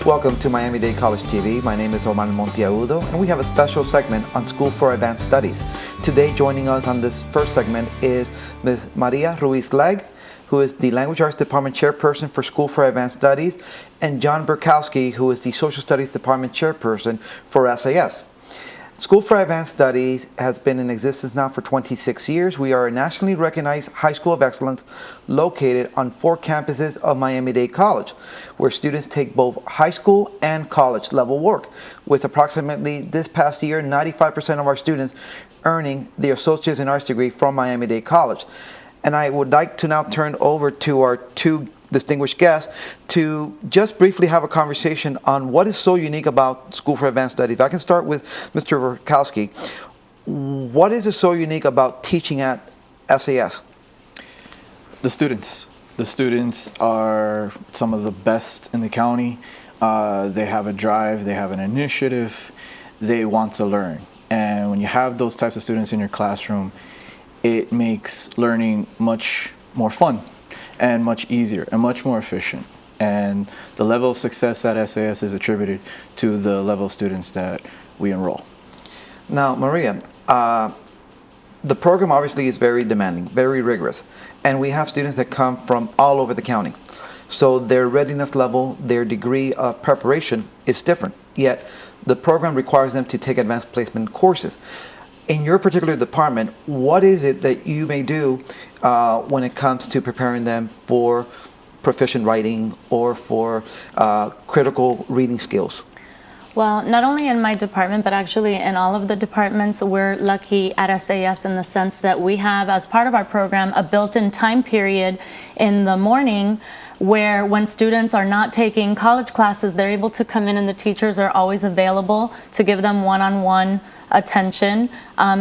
Welcome to Miami-Dade College TV. My name is Omar Montiaudo, and we have a special segment on School for Advanced Studies. Today, joining us on this first segment is Ms. Maria Ruiz-Legg, who is the Language Arts Department Chairperson for School for Advanced Studies, and John Burkowski, who is the Social Studies Department Chairperson for SAS. School for Advanced Studies has been in existence now for 26 years. We are a nationally recognized high school of excellence located on 4 campuses of Miami-Dade College, where students take both high school and college level work, with approximately this past year 95% of our students earning the Associate's in Arts degree from Miami-Dade College. And I would like to now turn over to our 2 distinguished guests to just briefly have a conversation on what is so unique about School for Advanced Studies. If I can start with Mr. Burkowski. What is so unique about teaching at SAS? The students. The students are some of the best in the county. They have a drive, they have an initiative, they want to learn. And when you have those types of students in your classroom, it makes learning much more fun and much easier and much more efficient. And the level of success at SAS is attributed to the level of students that we enroll. Now, Maria, the program obviously is very demanding, very rigorous, and we have students that come from all over the county. So their readiness level, their degree of preparation is different, yet the program requires them to take advanced placement courses. In your particular department, what is it that you may do when it comes to preparing them for proficient writing or for critical reading skills? Well, not only in my department, but actually in all of the departments, we're lucky at SAS in the sense that we have, as part of our program, a built-in time period in the morning where when students are not taking college classes, they're able to come in and the teachers are always available to give them one-on-one attention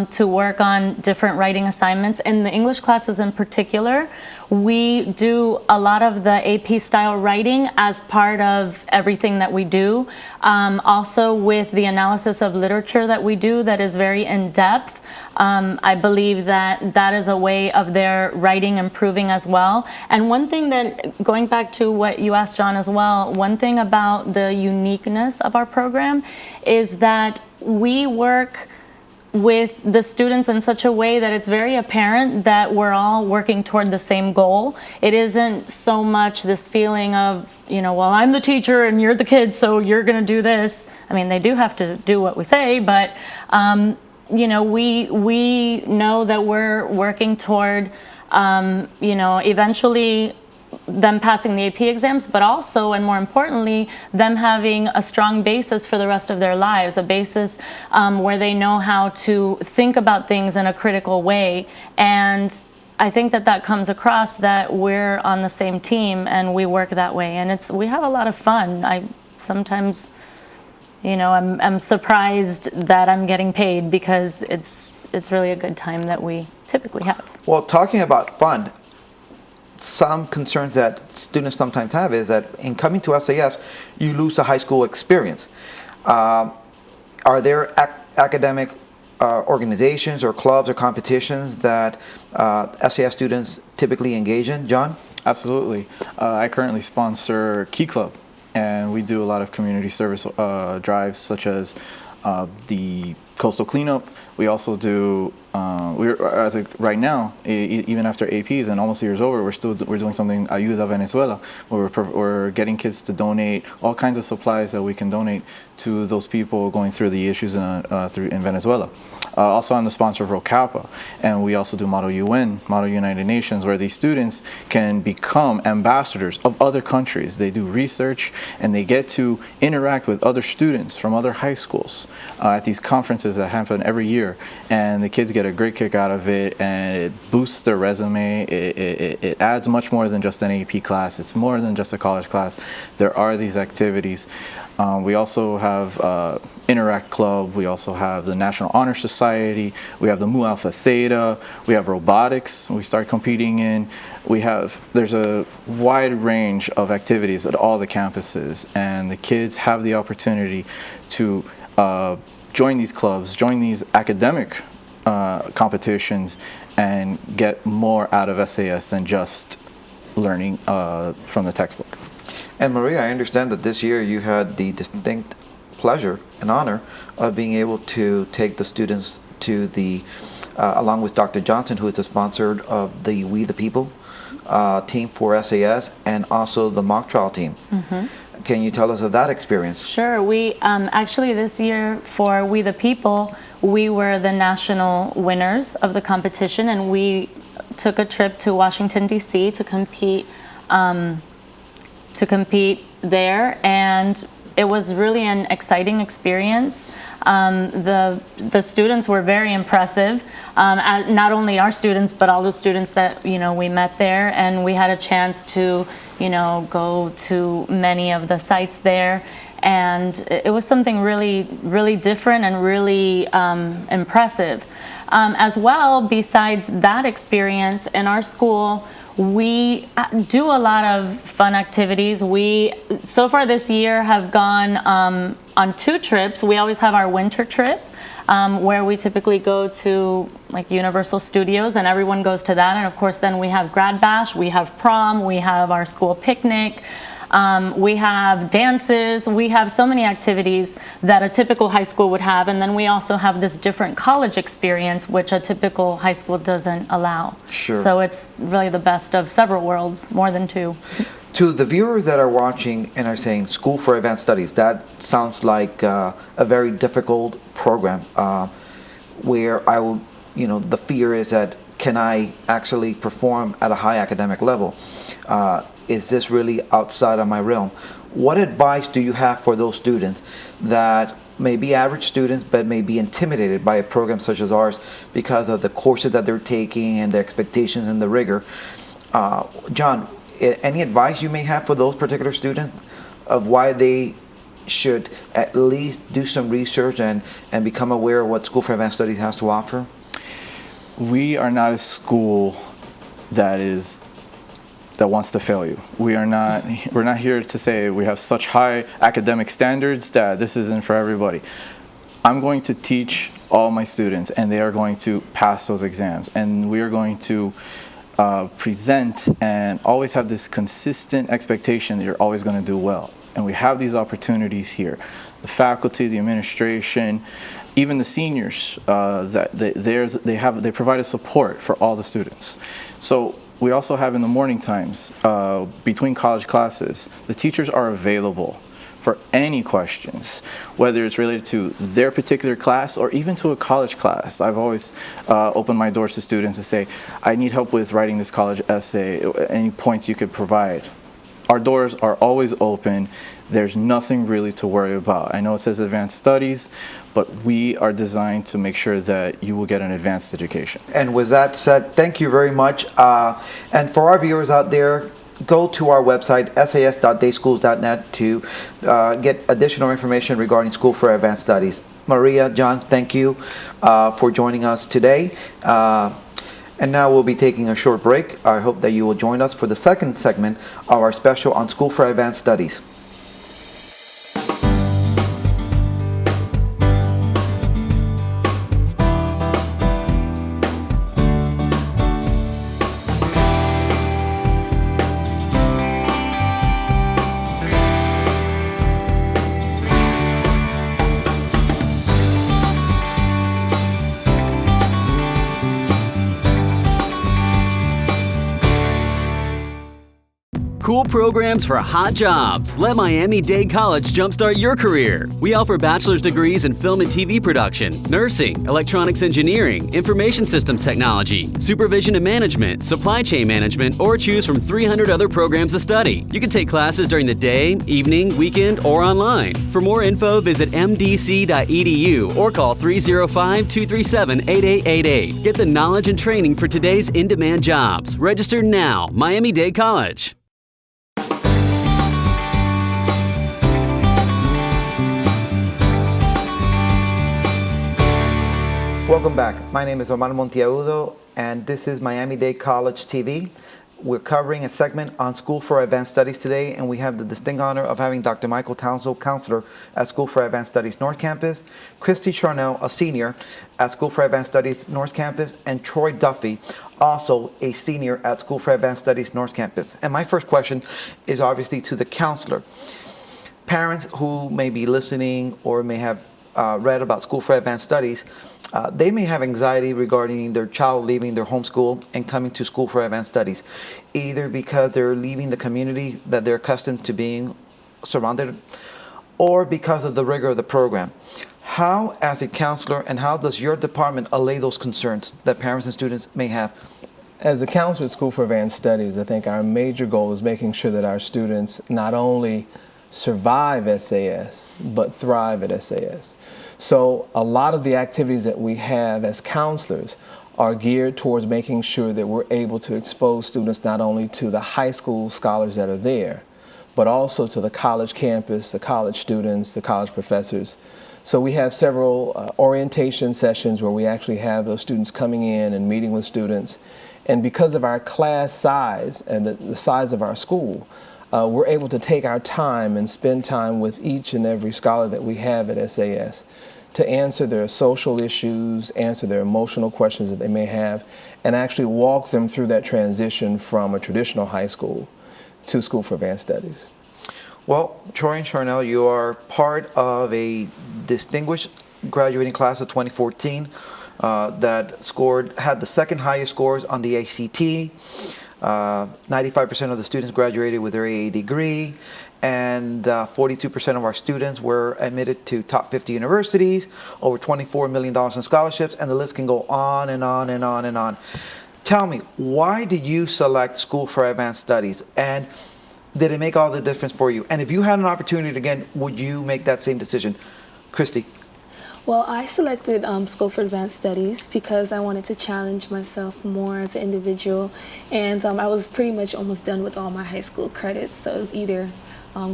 to work on different writing assignments. In the English classes in particular, we do a lot of the AP style writing as part of everything that we do. Also with the analysis of literature that we do that is very in-depth. I believe that that is a way of their writing improving as well. And one thing that, going back to what you asked John as well, one thing about the uniqueness of our program is that we work with the students in such a way that it's very apparent that we're all working toward the same goal. It isn't so much this feeling of, you know, well, I'm the teacher and you're the kid, so you're going to do this. I mean, they do have to do what we say, but you know, we know that we're working toward, you know, eventually them passing the AP exams, but also, and more importantly, them having a strong basis for the rest of their lives, a basis where they know how to think about things in a critical way. And I think that that comes across that we're on the same team and we work that way. And we have a lot of fun. I sometimes, you know, I'm surprised that I'm getting paid because it's really a good time that we typically have. Well, talking about fun, some concerns that students sometimes have is that in coming to SAS, you lose the high school experience. Are there academic organizations or clubs or competitions that SAS students typically engage in? John? Absolutely. I currently sponsor Key Club, and we do a lot of community service drives such as the coastal cleanup. We also do, right now, even after APs and almost a year's over, we're doing something, Ayuda Venezuela, where we're getting kids to donate all kinds of supplies that we can donate to those people going through the issues in Venezuela. Also, I'm the sponsor of Rho Kappa, and we also do Model UN, Model United Nations, where these students can become ambassadors of other countries. They do research, and they get to interact with other students from other high schools at these conferences that happen every year, and the kids get a great kick out of it, and it boosts their resume. It adds much more than just an AP class. It's more than just a college class. There are these activities. We also have Interact Club. We also have the National Honor Society. We have the Mu Alpha Theta. We have robotics we start competing in. There's a wide range of activities at all the campuses, and the kids have the opportunity to join these clubs, join these academic competitions, and get more out of SAS than just learning from the textbook. And Maria, I understand that this year you had the distinct pleasure and honor of being able to take the students to the, along with Dr. Johnson, who is the sponsor of the We the People team for SAS, and also the mock trial team. Can you tell us of that experience? Sure. We actually this year for We the People, we were the national winners of the competition, and we took a trip to Washington, D.C. to compete there, and it was really an exciting experience. The students were very impressive, not only our students, but all the students that we met there, and we had a chance to go to many of the sites there, and it was something really, really different and really impressive. As well, besides that experience, in our school, we do a lot of fun activities. We, so far this year, have gone on 2 trips. We always have our winter trip, where we typically go to like Universal Studios, and everyone goes to that. And of course, then we have Grad Bash, we have prom, we have our school picnic. We have dances, we have so many activities that a typical high school would have, and then we also have this different college experience which a typical high school doesn't allow. Sure. So it's really the best of several worlds, more than 2. To the viewers that are watching and are saying School for Advanced Studies, that sounds like a very difficult program where I will, the fear is that can I actually perform at a high academic level? Is this really outside of my realm? What advice do you have for those students that may be average students but may be intimidated by a program such as ours because of the courses that they're taking and the expectations and the rigor? John, any advice you may have for those particular students of why they should at least do some research and become aware of what School for Advanced Studies has to offer? We are not a school that wants to fail you. We're not here to say we have such high academic standards that this isn't for everybody. I'm going to teach all my students, and they are going to pass those exams, and we are going to present and always have this consistent expectation that you're always going to do well. And we have these opportunities here. The faculty, the administration, even the seniors, they provide a support for all the students. So we also have in the morning times, between college classes, the teachers are available for any questions, whether it's related to their particular class or even to a college class. I've always opened my doors to students and say, I need help with writing this college essay, any points you could provide. Our doors are always open. There's nothing really to worry about. I know it says advanced studies, but we are designed to make sure that you will get an advanced education. And with that said, thank you very much. And for our viewers out there, go to our website, sas.dayschools.net, to get additional information regarding School for Advanced Studies. Maria, John, thank you for joining us today. And now we'll be taking a short break. I hope that you will join us for the second segment of our special on School for Advanced Studies. Cool programs for hot jobs. Let Miami-Dade College jumpstart your career. We offer bachelor's degrees in film and TV production, nursing, electronics engineering, information systems technology, supervision and management, supply chain management, or choose from 300 other programs to study. You can take classes during the day, evening, weekend, or online. For more info, visit MDC.edu or call 305-237-8888. Get the knowledge and training for today's in-demand jobs. Register now. Miami-Dade College. Welcome back. My name is Omar Monteagudo, and this is Miami-Dade College TV. We're covering a segment on School for Advanced Studies today, and we have the distinct honor of having Dr. Michael Townsend, counselor at School for Advanced Studies North Campus, Christy Charnell, a senior at School for Advanced Studies North Campus, and Troy Duffy, also a senior at School for Advanced Studies North Campus. And my first question is obviously to the counselor. Parents who may be listening or may have read about School for Advanced Studies, they may have anxiety regarding their child leaving their home school and coming to School for Advanced Studies, either because they're leaving the community that they're accustomed to being surrounded, or because of the rigor of the program. How, as a counselor, and how does your department allay those concerns that parents and students may have? As a counselor at School for Advanced Studies, I think our major goal is making sure that our students not only survive SAS, but thrive at SAS. So a lot of the activities that we have as counselors are geared towards making sure that we're able to expose students not only to the high school scholars that are there, but also to the college campus, the college students, the college professors. So we have several orientation sessions where we actually have those students coming in and meeting with students. And because of our class size and the size of our school, we're able to take our time and spend time with each and every scholar that we have at SAS to answer their social issues, answer their emotional questions that they may have, and actually walk them through that transition from a traditional high school to School for Advanced Studies. Well, Troy and Charnell, you are part of a distinguished graduating class of 2014 that had the second highest scores on the ACT. 95% of the students graduated with their AA degree, and 42% of our students were admitted to top 50 universities, over $24 million in scholarships, and the list can go on and on and on and on. Tell me, why did you select School for Advanced Studies, and did it make all the difference for you? And if you had an opportunity again, would you make that same decision? Christy. Well, I selected School for Advanced Studies because I wanted to challenge myself more as an individual, and I was pretty much almost done with all my high school credits, so it was either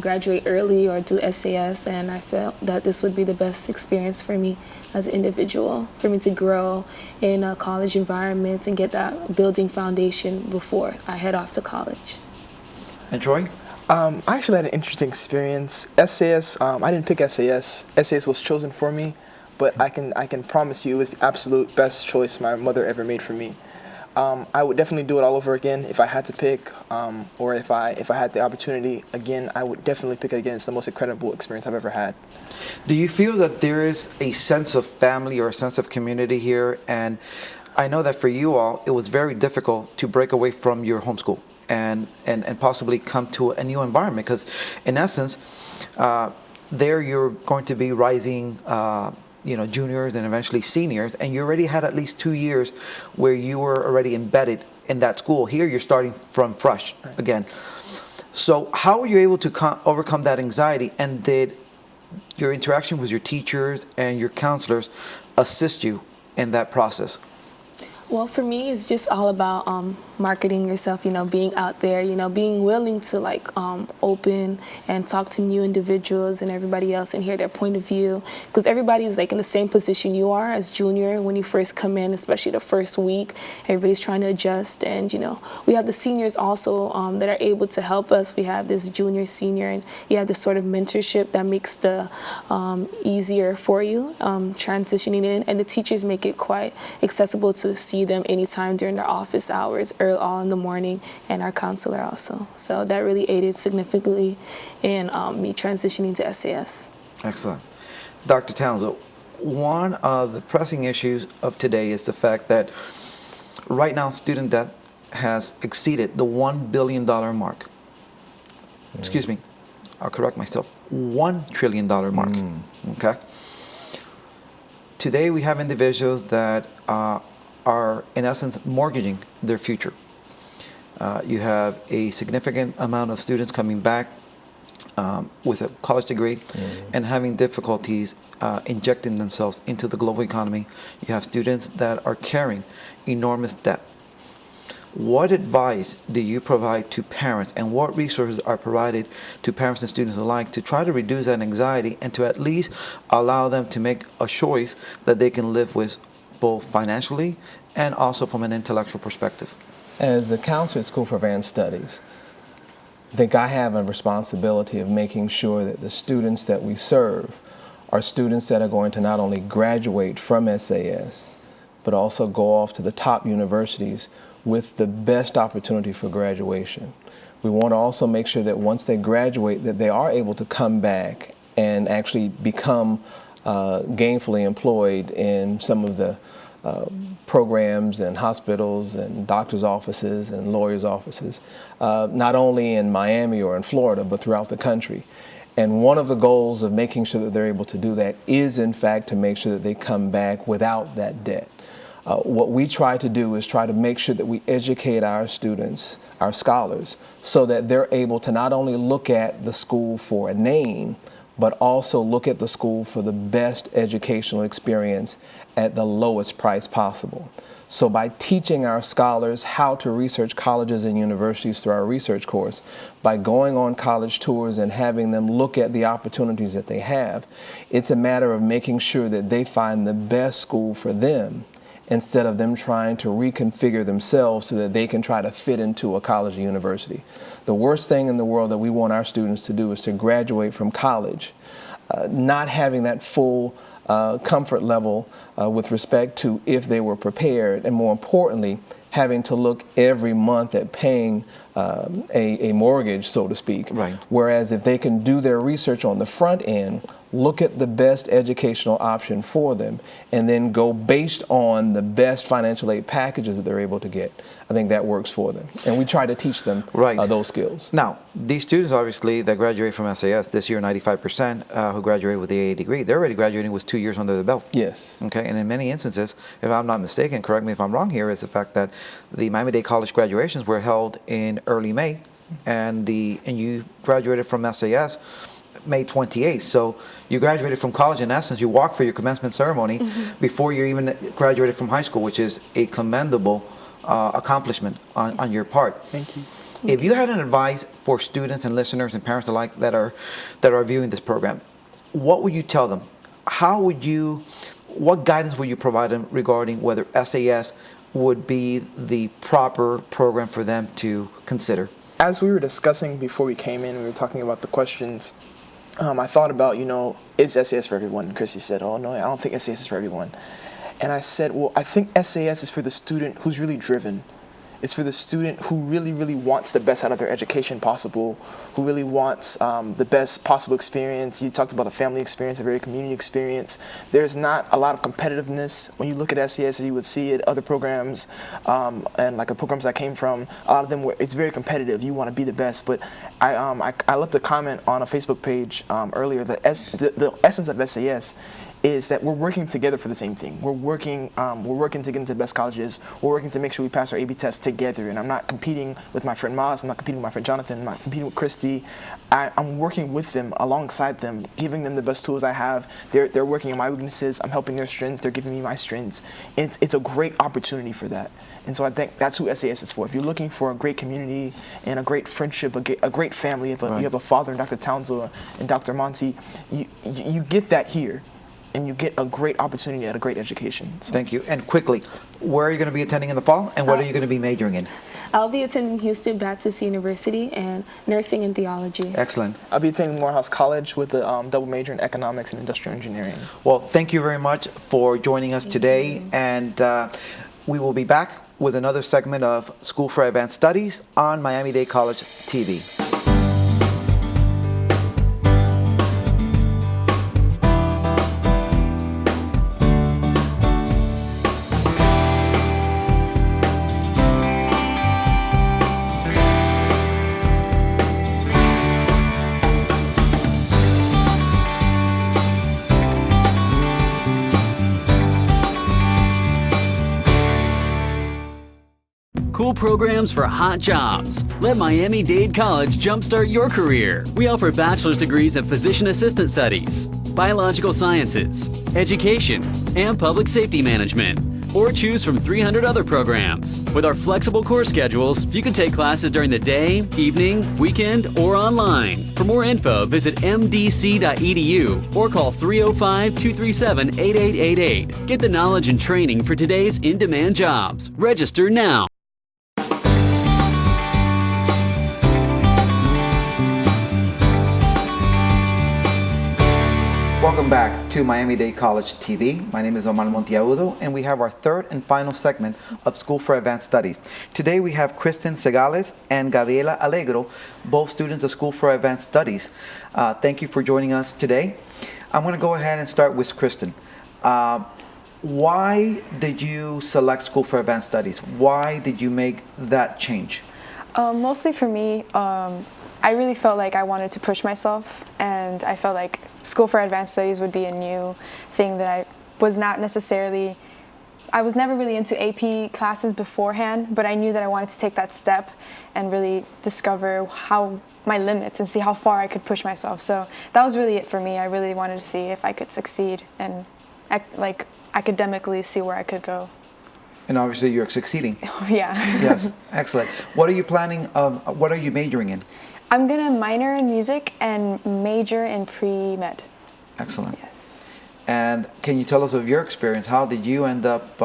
graduate early or do SAS, and I felt that this would be the best experience for me as an individual, for me to grow in a college environment and get that building foundation before I head off to college. And Troy? I actually had an interesting experience. SAS, I didn't pick SAS. SAS was chosen for me, but I can promise you it was the absolute best choice my mother ever made for me. I would definitely do it all over again if I had to pick, or if I had the opportunity again, I would definitely pick it again. It's the most incredible experience I've ever had. Do you feel that there is a sense of family or a sense of community here? And I know that for you all, it was very difficult to break away from your homeschool and possibly come to a new environment, because in essence, there you're going to be rising juniors and eventually seniors, and you already had at least 2 years where you were already embedded in that school. Here you're starting from fresh again. So how were you able to overcome that anxiety, and did your interaction with your teachers and your counselors assist you in that process? Well, for me, it's just all about marketing yourself, being out there, being willing to open and talk to new individuals and everybody else and hear their point of view, because everybody's in the same position you are as junior when you first come in, especially the first week. Everybody's trying to adjust, and we have the seniors also that are able to help us. We have this junior, senior, and you have this sort of mentorship that makes the easier for you transitioning in, and the teachers make it quite accessible to see them anytime during their office hours, early all in the morning, and our counselor also. So that really aided significantly in me transitioning to SAS. Excellent. Dr. Townsend, one of the pressing issues of today is the fact that right now student debt has exceeded the $1 billion mark. Excuse me, I'll correct myself, $1 trillion mark. Okay. Today we have individuals that are in essence mortgaging their future. You have a significant amount of students coming back with a college degree and having difficulties injecting themselves into the global economy. You have students that are carrying enormous debt. What advice do you provide to parents, and what resources are provided to parents and students alike to try to reduce that anxiety and to at least allow them to make a choice that they can live with, both financially and also from an intellectual perspective? As the counselor at School for Advanced Studies, I think I have a responsibility of making sure that the students that we serve are students that are going to not only graduate from SAS, but also go off to the top universities with the best opportunity for graduation. We want to also make sure that once they graduate, that they are able to come back and actually become gainfully employed in some of the programs and hospitals and doctors' offices and lawyers' offices, not only in Miami or in Florida, but throughout the country. And one of the goals of making sure that they're able to do that is, in fact, to make sure that they come back without that debt. What we try to do is try to make sure that we educate our students, our scholars, so that they're able to not only look at the school for a name, but also look at the school for the best educational experience at the lowest price possible. So by teaching our scholars how to research colleges and universities through our research course, by going on college tours and having them look at the opportunities that they have, it's a matter of making sure that they find the best school for them, instead of them trying to reconfigure themselves so that they can try to fit into a college or university. The worst thing in the world that we want our students to do is to graduate from college not having that full comfort level with respect to if they were prepared, and more importantly, having to look every month at paying a mortgage, so to speak. Right. Whereas if they can do their research on the front end, look at the best educational option for them, and then go based on the best financial aid packages that they're able to get, I think that works for them. And we try to teach them those skills. Now, these students, obviously, that graduate from SAS this year, 95% who graduate with the AA degree, they're already graduating with 2 years under their belt. Yes. Okay, and in many instances, if I'm not mistaken, correct me if I'm wrong here, is the fact that the Miami-Dade College graduations were held in early May, and you graduated from SAS May 28th. So you graduated from college, in essence, you walked for your commencement ceremony before you even graduated from high school, which is a commendable accomplishment on your part. Thank you. If you had an advice for students and listeners and parents alike that are viewing this program, what would you tell them? What guidance would you provide them regarding whether SAS would be the proper program for them to consider? As we were discussing before we came in, we were talking about the questions. I thought about, is SAS for everyone? And Chrissy said, oh, no, I don't think SAS is for everyone. And I said, well, I think SAS is for the student who's really driven. It's for the student who really, really wants the best out of their education possible, who really wants the best possible experience. You talked about a family experience, a very community experience. There's not a lot of competitiveness. When you look at SAS, you would see it, other programs, and like the programs I came from, a lot of them, it's very competitive. You want to be the best. But I left a comment on a Facebook page earlier that the essence of SAS is that we're working together for the same thing. We're working to get into the best colleges. We're working to make sure we pass our AB tests together. And I'm not competing with my friend Miles. I'm not competing with my friend Jonathan. I'm not competing with Christy. I'm working with them, alongside them, giving them the best tools I have. They're working on my weaknesses. I'm helping their strengths. They're giving me my strengths. It's a great opportunity for that. And so I think that's who SAS is for. If you're looking for a great community and a great friendship, a great family, you have a father in Dr. Townsend and Dr. Monty, you get that here. And you get a great opportunity at a great education. So. Thank you. And quickly, where are you going to be attending in the fall, and what are you going to be majoring in? I'll be attending Houston Baptist University and nursing and theology. Excellent. I'll be attending Morehouse College with a double major in economics and industrial engineering. Well, thank you very much for joining us today, and we will be back with another segment of School for Advanced Studies on Miami-Dade College TV. Cool programs for hot jobs. Let Miami-Dade College jumpstart your career. We offer bachelor's degrees in physician assistant studies, biological sciences, education, and public safety management. Or choose from 300 other programs. With our flexible course schedules, you can take classes during the day, evening, weekend, or online. For more info, visit MDC.edu or call 305-237-8888. Get the knowledge and training for today's in-demand jobs. Register now. Welcome back to Miami-Dade College TV. My name is Omar Monteagudo, and we have our third and final segment of School for Advanced Studies. Today we have Kristen Segales and Gabriela Alegro, both students of School for Advanced Studies. Thank you for joining us today. I'm going to go ahead and start with Kristen. Why did you select School for Advanced Studies? Why did you make that change? Mostly for me, I really felt like I wanted to push myself, and I felt like School for Advanced Studies would be a new thing that I was never really into AP classes beforehand, but I knew that I wanted to take that step and really discover my limits and see how far I could push myself. So that was really it for me. I really wanted to see if I could succeed and academically see where I could go. And obviously you're succeeding. Yeah. Yes, excellent. What are you planning, what are you majoring in? I'm going to minor in music and major in pre-med. Excellent. Yes. And can you tell us of your experience? How did you end up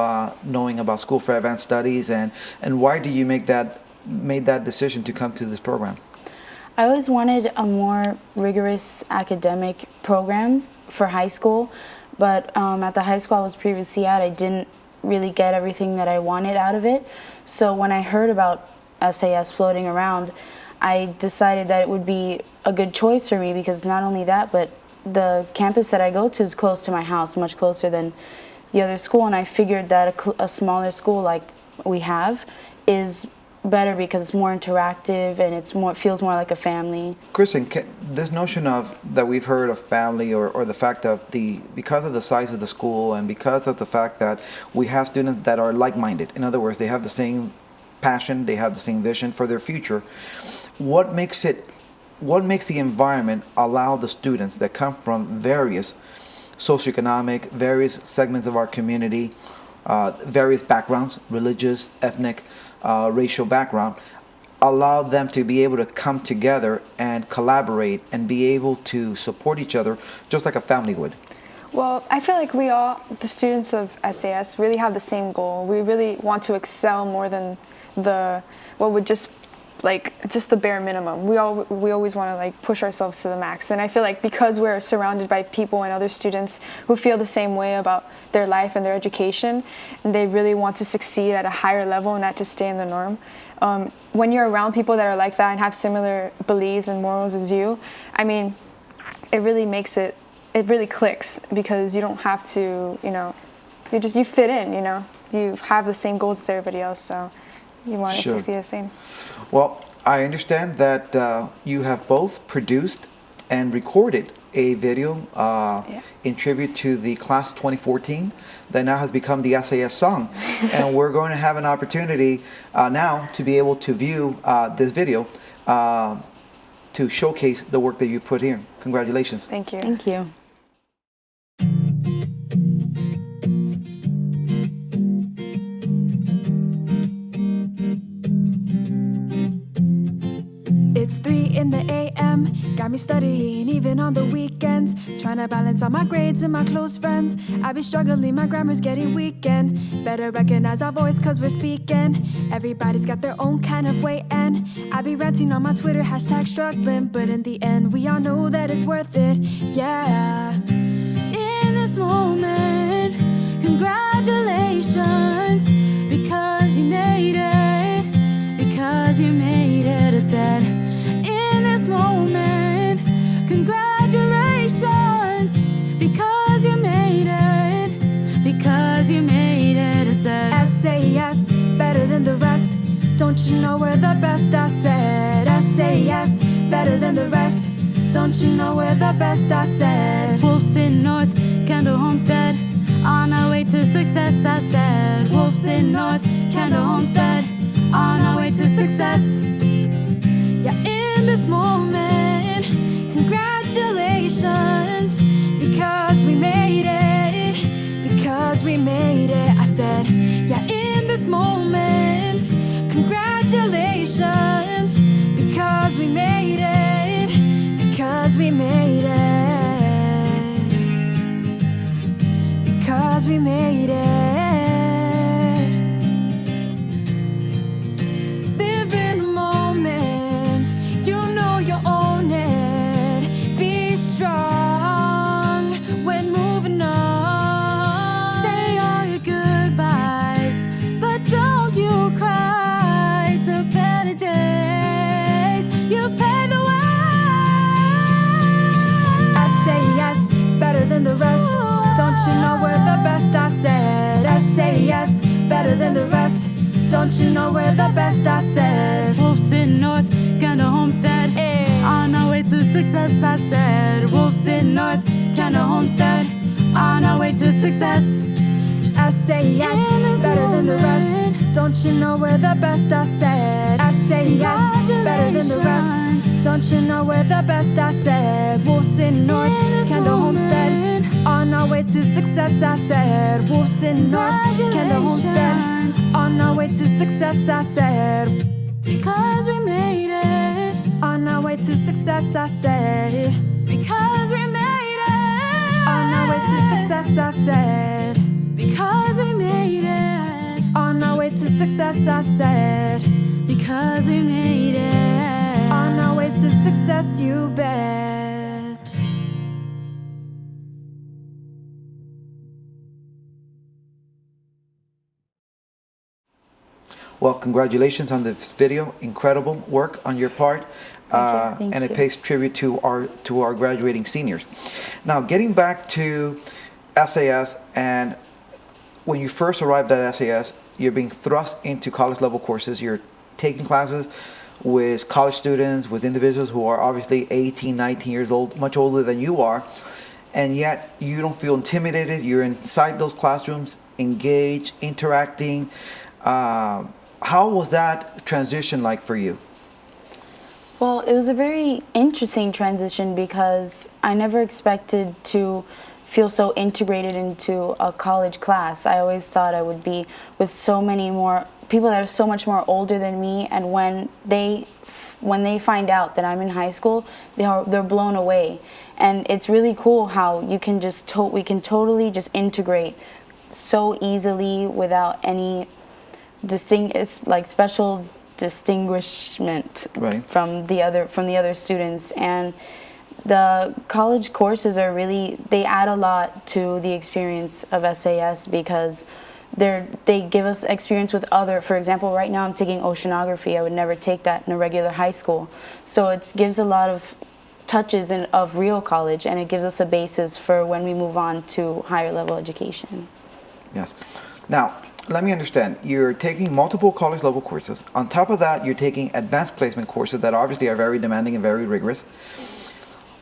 knowing about School for Advanced Studies, and why do you made that decision to come to this program? I always wanted a more rigorous academic program for high school, but at the high school I was previously at, I didn't really get everything that I wanted out of it. So when I heard about SAS floating around, I decided that it would be a good choice for me, because not only that, but the campus that I go to is close to my house, much closer than the other school, and I figured that a smaller school like we have is better because it's more interactive and it feels more like a family. Kristen, this notion of that we've heard of family, or the fact of because of the size of the school and because of the fact that we have students that are like-minded, in other words, they have the same passion, they have the same vision for their future. What makes the environment allow the students that come from various socioeconomic, various segments of our community, various backgrounds, religious, ethnic, racial background, allow them to be able to come together and collaborate and be able to support each other just like a family would? Well, I feel like the students of SAS, really have the same goal. We really want to excel more than the bare minimum. We always want to push ourselves to the max. And I feel like because we're surrounded by people and other students who feel the same way about their life and their education, and they really want to succeed at a higher level and not just stay in the norm. When you're around people that are like that and have similar beliefs and morals as you, I mean, it really clicks, because you don't have to, you fit in, you have the same goals as everybody else, so you want to succeed the same. Well, I understand that you have both produced and recorded a video in tribute to the class of 2014 that now has become the SAS song. And we're going to have an opportunity now to be able to view this video to showcase the work that you put here. Congratulations. Thank you. Thank you. It's 3 in the a.m., got me studying even on the weekends, trying to balance all my grades and my close friends. I be struggling, my grammar's getting weakened. Better recognize our voice cause we're speaking. Everybody's got their own kind of way, and I be ranting on my Twitter, #struggling. But in the end, we all know that it's worth it, yeah. In this moment, congratulations, because you made it, because you made it, I said. In this moment, congratulations, because you made it, because you made it, I said. SAS, better than the rest, don't you know we're the best, I said. SAS, better than the rest, don't you know we're the best, I said. Wilson North, Kendall Homestead, on our way to success, I said. Wilson North, Kendall Homestead, on our way to success. Yeah, in this moment, congratulations, because we made it, because we made it, I said. Yeah, in this moment, congratulations, because we made it, because we made it, because we made it. Live in the moment, you know you're on. better than the rest. Don't you know we're the best, I said. Wolfson, North, Gander, Homestead. On our way to success, I said. Wolfson, North, Gander, Homestead. On our way to success. I say yes, better than the rest. Don't you know we're the best, I said. I say yes, better than the rest. Don't you know we're the best, I said. Wolfson, North, Kendall, Homestead. On our way to success, I said. Wolfson, North, Kendall, Homestead. On our way to success, I said. Because we made it. On our way to success, I said. Because we made it. On our way to success, I said. Because we made it. On our way to success, I said. Because we made it. On our way to success, you bet. Well, congratulations on this video. Incredible work on your part. Thank and it you. pays tribute to our graduating seniors. Now, getting back to SAS, and when you first arrived at SAS, you're being thrust into college level courses. You're taking classes with college students, with individuals who are obviously 18, 19 years old, much older than you are, and yet you don't feel intimidated. You're inside those classrooms, engaged, interacting. How was that transition like for you? Well, it was a very interesting transition because I never expected to feel so integrated into a college class. I always thought I would be with so many more people that are so much more older than me, and when they find out that I'm in high school, they're blown away. And it's really cool how you can just we can totally just integrate so easily without any special distinguishment Right. from the other students. And the college courses are really, they add a lot to the experience of SAS because they give us experience with other, for example, right now I'm taking oceanography. I would never take that in a regular high school. So it gives a lot of touches of real college, and it gives us a basis for when we move on to higher level education. Yes. Now, let me understand. You're taking multiple college level courses. On top of that, you're taking advanced placement courses that obviously are very demanding and very rigorous.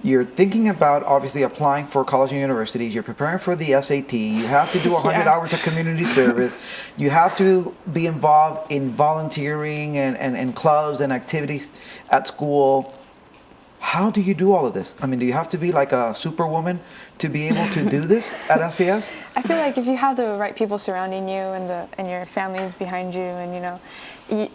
You're thinking about obviously applying for college and universities. You're preparing for the SAT. You have to do 100 hours of community service. You have to be involved in volunteering and clubs and activities at school. How do you do all of this? I mean, do you have to be like a superwoman to be able to do this at SAS? I feel like if you have the right people surrounding you and your family is behind you, and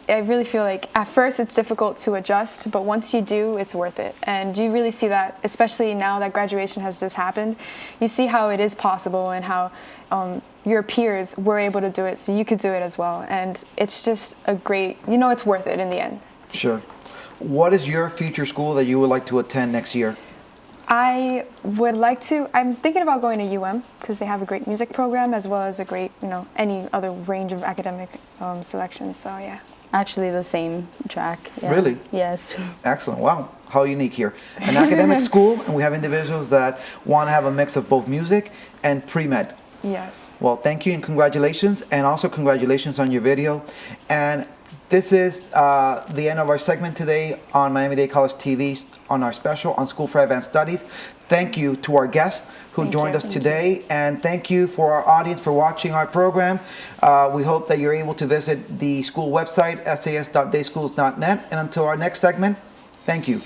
I really feel like at first it's difficult to adjust, but once you do, it's worth it. And you really see that, especially now that graduation has just happened, you see how it is possible and how your peers were able to do it, so you could do it as well. And it's just a great, it's worth it in the end. Sure. What is your future school that you would like to attend next year? I'm thinking about going to UM because they have a great music program as well as a great, any other range of academic selections. So yeah. Actually, the same track. Yeah. Really? Yes. Excellent. Wow. How unique here. An academic school, and we have individuals that want to have a mix of both music and pre-med. Yes. Well, thank you and congratulations. And also congratulations on your video. And this is the end of our segment today on Miami-Dade College TV on our special on School for Advanced Studies. Thank you to our guests who joined us today, and thank you for our audience for watching our program. We hope that you're able to visit the school website, sas.dadeschools.net. And until our next segment, thank you.